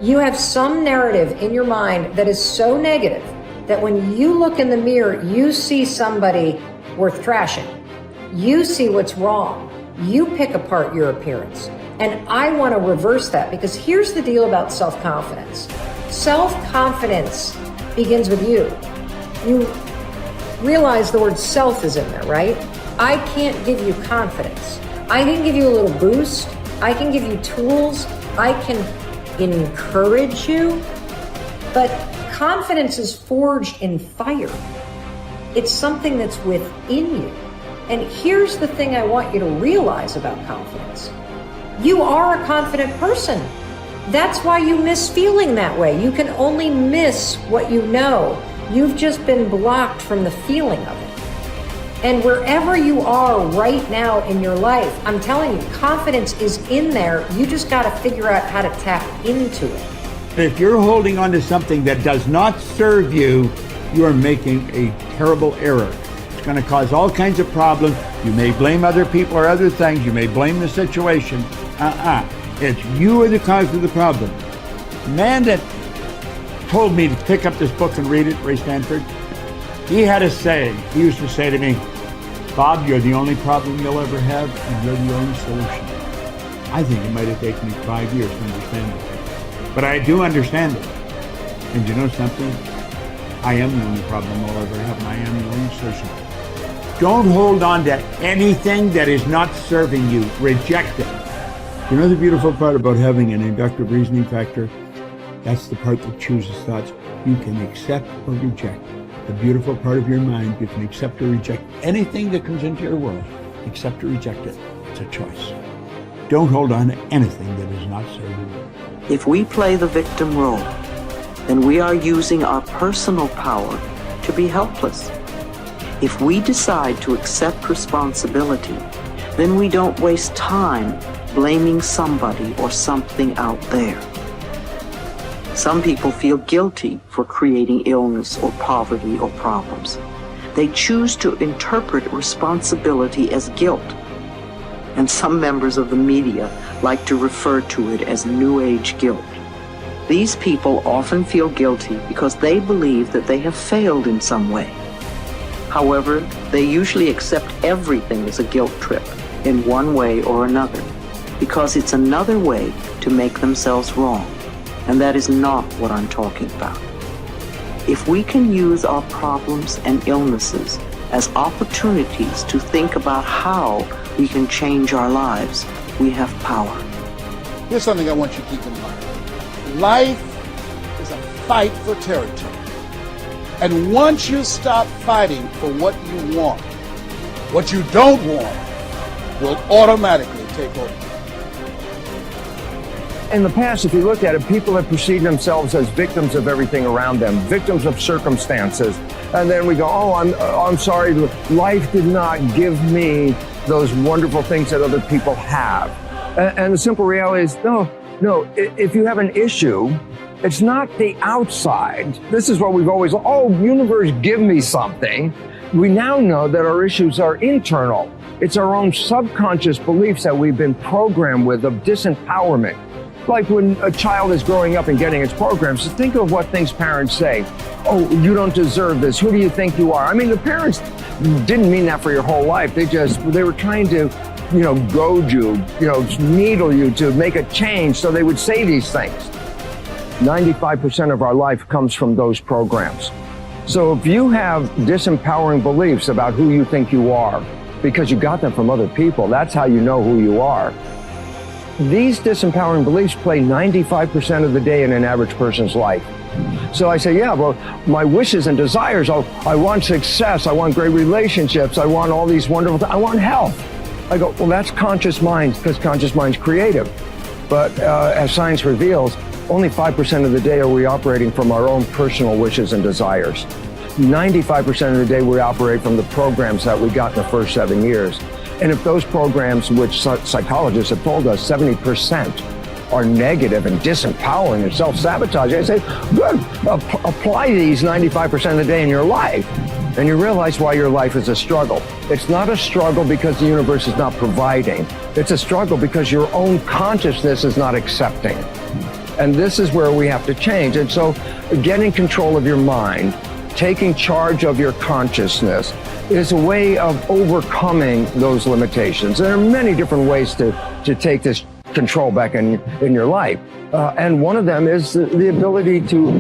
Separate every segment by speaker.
Speaker 1: You have some narrative in your mind that is so negative that when you look in the mirror, you see somebody worth trashing. You see what's wrong. You pick apart your appearance. And I want to reverse that, because here's the deal about self-confidence. Self-confidence begins with you. You realize the word self is in there, right? I can't give you confidence. I can give you a little boost. I can give you tools. I can encourage you. But confidence is forged in fire. It's something that's within you. And here's the thing I want you to realize about confidence. You are a confident person. That's why you miss feeling that way. You can only miss what you know. You've just been blocked from the feeling of it. And wherever you are right now in your life, I'm telling you, confidence is in there. You just got to figure out how to tap into it.
Speaker 2: If you're holding on to something that does not serve you, you are making a terrible error. It's going to cause all kinds of problems. You may blame other people or other things. You may blame the situation. It's you are the cause of the problem. The man that told me to pick up this book and read it, Ray Stanford, he had a saying. He used to say to me, Bob, you're the only problem you'll ever have, and you're the only solution. I think it might have taken me 5 years to understand it. But I do understand it. And you know something? I am the only problem I'll ever have, and I am the only solution. Don't hold on to anything that is not serving you. Reject it. You know the beautiful part about having an inductive reasoning factor? That's the part that chooses thoughts. You can accept or reject. The beautiful part of your mind, you can accept or reject anything that comes into your world. Accept or reject it. It's a choice. Don't hold on to anything that is not serving you.
Speaker 3: If we play the victim role, then we are using our personal power to be helpless. If we decide to accept responsibility, then we don't waste time blaming somebody or something out there. Some people feel guilty for creating illness or poverty or problems. They choose to interpret responsibility as guilt. And some members of the media like to refer to it as New Age guilt. These people often feel guilty because they believe that they have failed in some way. However, they usually accept everything as a guilt trip in one way or another, because it's another way to make themselves wrong. And that is not what I'm talking about. If we can use our problems and illnesses as opportunities to think about how we can change our lives, we have power.
Speaker 4: Here's something I want you to keep in mind. Life is a fight for territory. And once you stop fighting for what you want, what you don't want will automatically take over.
Speaker 5: In the past, if you look at it, people have perceived themselves as victims of everything around them, victims of circumstances. And then we go, oh, I'm sorry, life did not give me those wonderful things that other people have. And the simple reality is, no, if you have an issue, it's not the outside. This is what we've always, universe, give me something. We now know that our issues are internal. It's our own subconscious beliefs that we've been programmed with of disempowerment. Like when a child is growing up and getting its programs, so think of what things parents say. Oh, you don't deserve this. Who do you think you are? I mean, the parents didn't mean that for your whole life. They were trying to, goad you, needle you to make a change, so they would say these things. 95% of our life comes from those programs. So if you have disempowering beliefs about who you think you are, because you got them from other people, that's how you know who you are. These disempowering beliefs play 95% of the day in an average person's life. So I say, my wishes and desires, I want success, I want great relationships, I want all these wonderful things, I want health. I go, well, that's conscious mind, because conscious mind's creative. But as science reveals, only 5% of the day are we operating from our own personal wishes and desires. 95% of the day we operate from the programs that we got in the first 7 years. And if those programs, which psychologists have told us 70% are negative and disempowering and self-sabotaging, I say, good, apply these 95% of the day in your life, and you realize why your life is a struggle. It's not a struggle because the universe is not providing. It's a struggle because your own consciousness is not accepting. And this is where we have to change. And so getting control of your mind, taking charge of your consciousness is a way of overcoming those limitations. There are many different ways to take this control back in your life. And one of them is the ability to,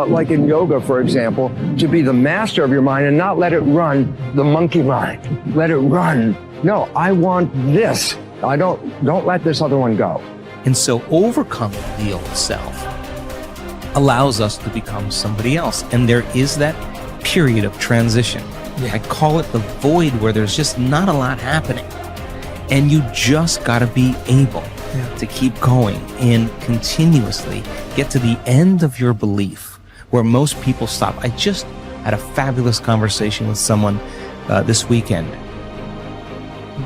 Speaker 5: like in yoga, for example, to be the master of your mind and not let it run the monkey mind. Let it run. No, I want this. Don't let this other one go.
Speaker 6: And so overcoming the old self allows us to become somebody else. And there is that period of transition. Yeah. I call it the void, where there's just not a lot happening. And you just got to be able to keep going and continuously get to the end of your belief, where most people stop. I just had a fabulous conversation with someone this weekend.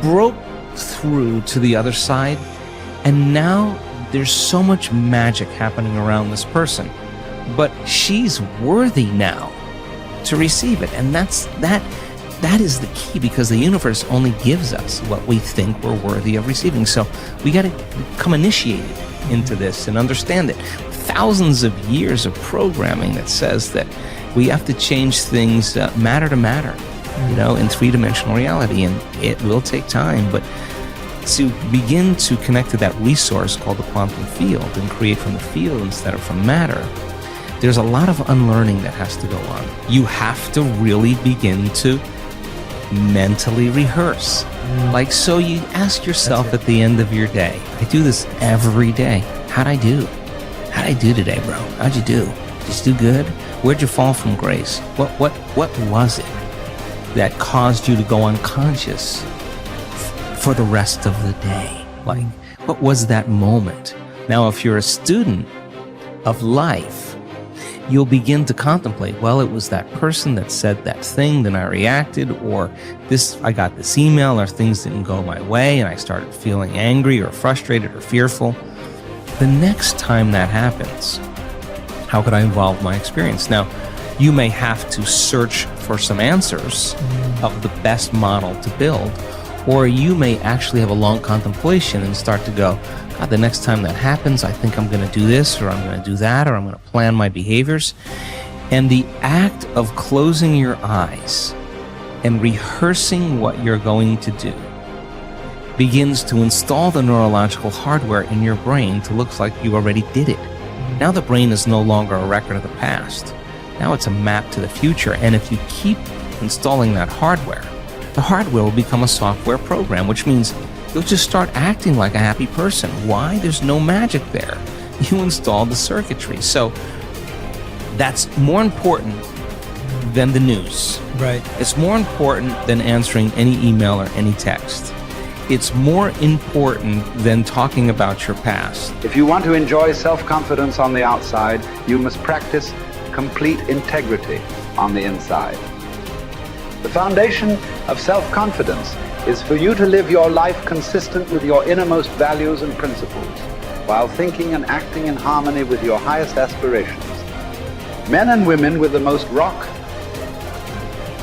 Speaker 6: Broke through to the other side, and now there's so much magic happening around this person, but she's worthy now to receive it. And that is the key, because the universe only gives us what we think we're worthy of receiving. So we got to become initiated into this and understand it. Thousands of years of programming that says that we have to change things matter to matter, in three-dimensional reality, and it will take time. But to begin to connect to that resource called the quantum field and create from the field instead of from matter, there's a lot of unlearning that has to go on. You have to really begin to mentally rehearse. Like, so you ask yourself at the end of your day, I do this every day. How'd I do? How'd I do today, bro? How'd you do? Did you do good? Where'd you fall from grace? What was it that caused you to go unconscious for the rest of the day? Like, what was that moment? Now, if you're a student of life, you'll begin to contemplate, well, it was that person that said that thing, then I reacted, or I got this email, or things didn't go my way, and I started feeling angry or frustrated or fearful. The next time that happens, how could I evolve my experience? Now, you may have to search for some answers of the best model to build, or you may actually have a long contemplation and start to go, God, the next time that happens, I think I'm going to do this, or I'm going to do that, or I'm going to plan my behaviors. And the act of closing your eyes and rehearsing what you're going to do begins to install the neurological hardware in your brain to look like you already did it. Now the brain is no longer a record of the past. Now it's a map to the future. And if you keep installing that hardware, the hardware will become a software program, which means you'll just start acting like a happy person. Why? There's no magic there. You installed the circuitry. So that's more important than the news.
Speaker 7: Right.
Speaker 6: It's more important than answering any email or any text. It's more important than talking about your past.
Speaker 8: If you want to enjoy self-confidence on the outside, you must practice complete integrity on the inside. The foundation of self-confidence is for you to live your life consistent with your innermost values and principles, while thinking and acting in harmony with your highest aspirations. Men and women with the most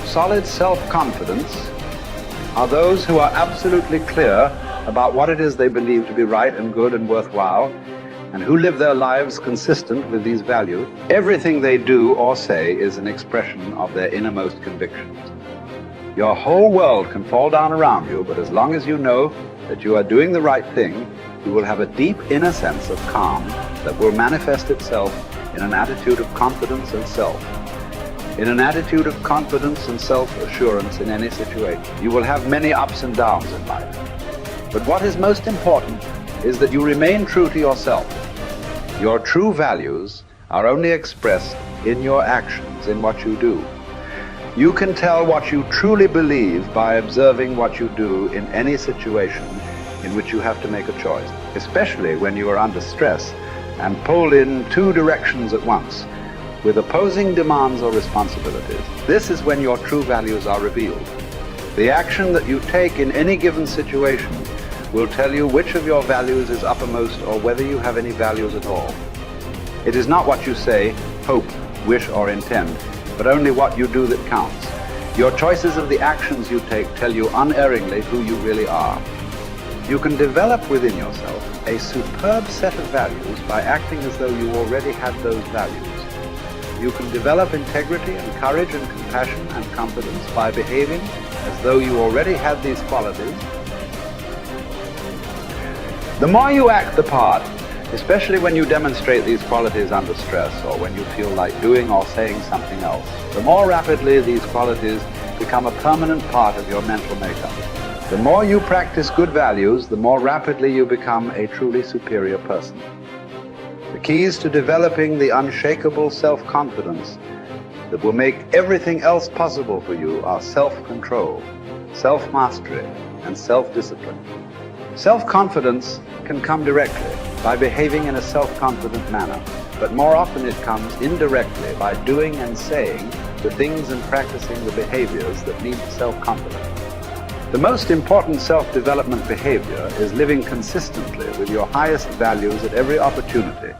Speaker 8: solid self-confidence are those who are absolutely clear about what it is they believe to be right and good and worthwhile, and who live their lives consistent with these values. Everything they do or say is an expression of their innermost convictions. Your whole world can fall down around you, but as long as you know that you are doing the right thing, you will have a deep inner sense of calm that will manifest itself in an attitude of confidence and self-assurance in any situation. You will have many ups and downs in life. But what is most important is that you remain true to yourself. Your true values are only expressed in your actions, in what you do. You can tell what you truly believe by observing what you do in any situation in which you have to make a choice, especially when you are under stress and pulled in two directions at once, with opposing demands or responsibilities. This is when your true values are revealed. The action that you take in any given situation will tell you which of your values is uppermost or whether you have any values at all. It is not what you say, hope, wish, or intend, but only what you do that counts. Your choices of the actions you take tell you unerringly who you really are. You can develop within yourself a superb set of values by acting as though you already had those values. You can develop integrity and courage and compassion and confidence by behaving as though you already had these qualities. The more you act the part, especially when you demonstrate these qualities under stress or when you feel like doing or saying something else, the more rapidly these qualities become a permanent part of your mental makeup. The more you practice good values, the more rapidly you become a truly superior person. The keys to developing the unshakable self-confidence that will make everything else possible for you are self-control, self-mastery, and self-discipline. Self-confidence can come directly by behaving in a self-confident manner, but more often it comes indirectly by doing and saying the things and practicing the behaviors that lead to self-confidence. The most important self-development behavior is living consistently with your highest values at every opportunity